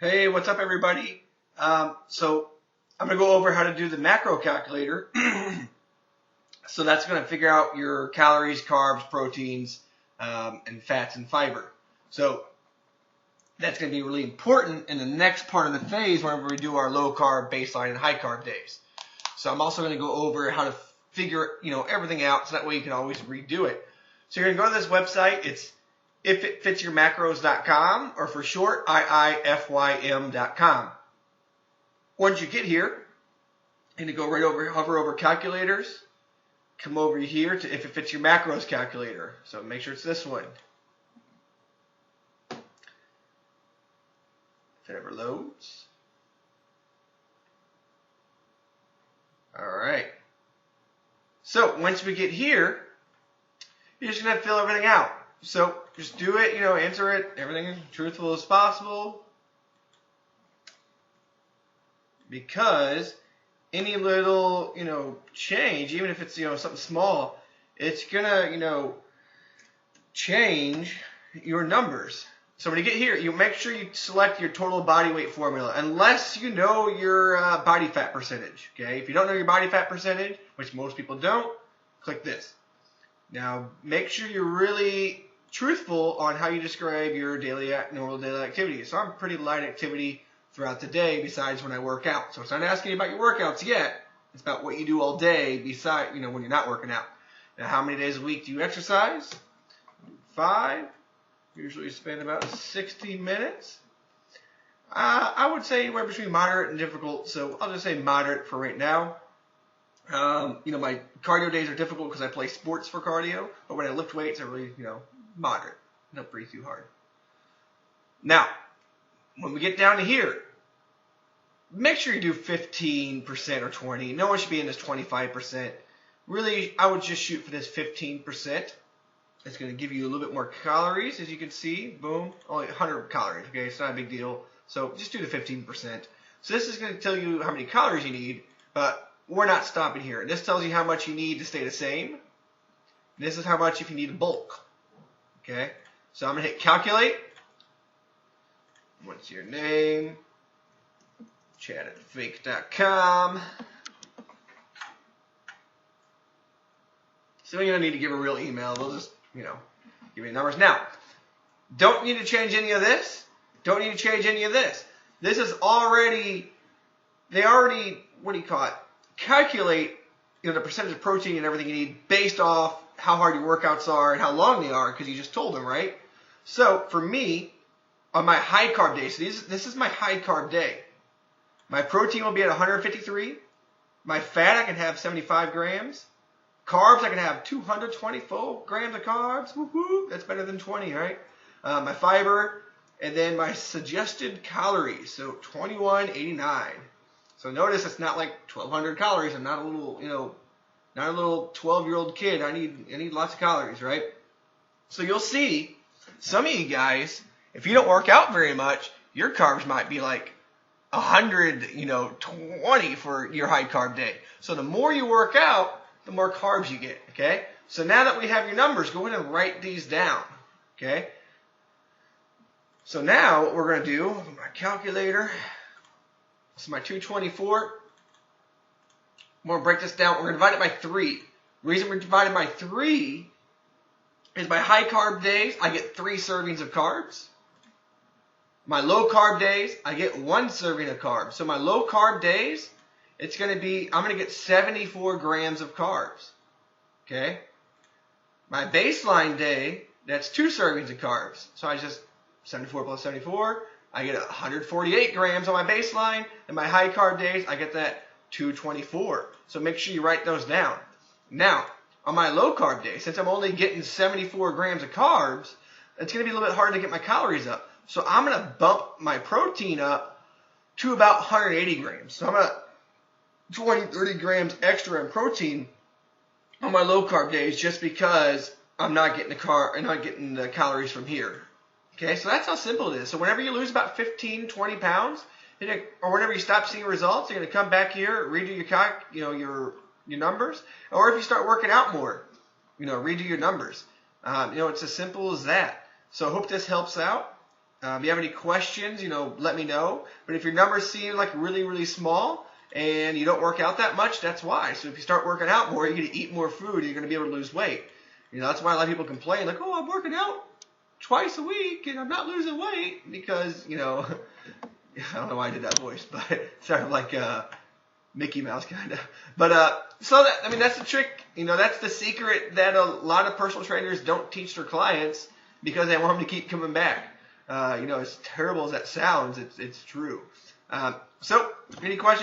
Hey, what's up, everybody? So I'm going to go over how to do the macro calculator. So that's going to figure out your calories, carbs, proteins, and fats and fiber. So that's going to be really important in the next part of the phase whenever we do our low carb, baseline, and high carb days. So I'm also going to go over how to figure everything out so that way you can always redo it. So you're going to go to this website. It's ifitfitsyourmacros.com, or for short, IIFYM.com. Once you get here, you're going to go right over, hover over calculators, come over here to If It Fits Your Macros calculator. So make sure it's this one. If it ever loads. Alright. So once we get here, you're just going to fill everything out. So just do it, answer it, everything as truthful as possible. Because any little, change, even if it's, something small, it's going to, change your numbers. So when you get here, you make sure you select your total body weight formula, unless you know your body fat percentage, okay? If you don't know your body fat percentage, which most people don't, click this. Now, make sure you're really truthful on how you describe your normal daily activity. So I'm pretty light activity throughout the day besides when I work out. So it's not asking you about your workouts yet. It's about what you do all day besides, when you're not working out. Now, how many days a week do you exercise? 5. Usually spend about 60 minutes. I would say anywhere between moderate and difficult. So I'll just say moderate for right now. My cardio days are difficult because I play sports for cardio, but when I lift weights, I really, moderate. Don't breathe too hard. Now, when we get down to here, make sure you do 15% or 20%. No one should be in this 25%. Really, I would just shoot for this 15%. It's going to give you a little bit more calories, as you can see. Boom, only 100 calories. Okay, it's not a big deal. So just do the 15%. So this is going to tell you how many calories you need, but we're not stopping here. This tells you how much you need to stay the same. This is how much if you need to bulk. Okay, so I'm going to hit calculate. What's your name? Chat@fake.com. So you don't need to give a real email. They'll just, give you numbers. Now, don't need to change any of this. Don't need to change any of this. This is already, calculate, the percentage of protein and everything you need based off how hard your workouts are and how long they are, because you just told them, right? So for me, on my high carb day, so this is my high carb day. My protein will be at 153. My fat, I can have 75 grams. Carbs, I can have 224 grams of carbs. Woo-hoo, that's better than 20, right? My fiber, and then my suggested calories, so 2189. So notice it's not like 1,200 calories. I'm not a little, not a little 12-year-old kid. I need lots of calories, right? So you'll see some of you guys, if you don't work out very much, your carbs might be like 120 for your high carb day. So the more you work out, the more carbs you get, okay? So now that we have your numbers, go ahead and write these down, okay? So now what we're going to do, my calculator, this is my 224. We're going to break this down. We're going to divide it by 3. The reason we're dividing by 3 is my high carb days, I get 3 servings of carbs. My low carb days, I get 1 serving of carbs. So my low carb days, it's going to be, I'm going to get 74 grams of carbs. Okay? My baseline day, that's 2 servings of carbs. So I just, 74 plus 74, I get 148 grams on my baseline. And my high carb days, I get that 224. So make sure you write those down. Now, on my low carb day, since I'm only getting 74 grams of carbs, it's going to be a little bit hard to get my calories up. So I'm going to bump my protein up to about 180 grams. So I'm going to 20-30 grams extra in protein on my low carb days just because I'm not getting the calories from here. Okay, so that's how simple it is. So whenever you lose about 15-20 pounds, or whenever you stop seeing results, you're going to come back here, redo your numbers, or if you start working out more, redo your numbers. It's as simple as that. So I hope this helps out. If you have any questions, let me know. But if your numbers seem like really, really small and you don't work out that much, that's why. So if you start working out more, you're going to eat more food and you're going to be able to lose weight. That's why a lot of people complain, like, oh, I'm working out twice a week and I'm not losing weight because, I don't know why I did that voice, but it sounded like Mickey Mouse kind of. But so that's the trick. That's the secret that a lot of personal trainers don't teach their clients because they want them to keep coming back. As terrible as that sounds, it's true. So, any questions?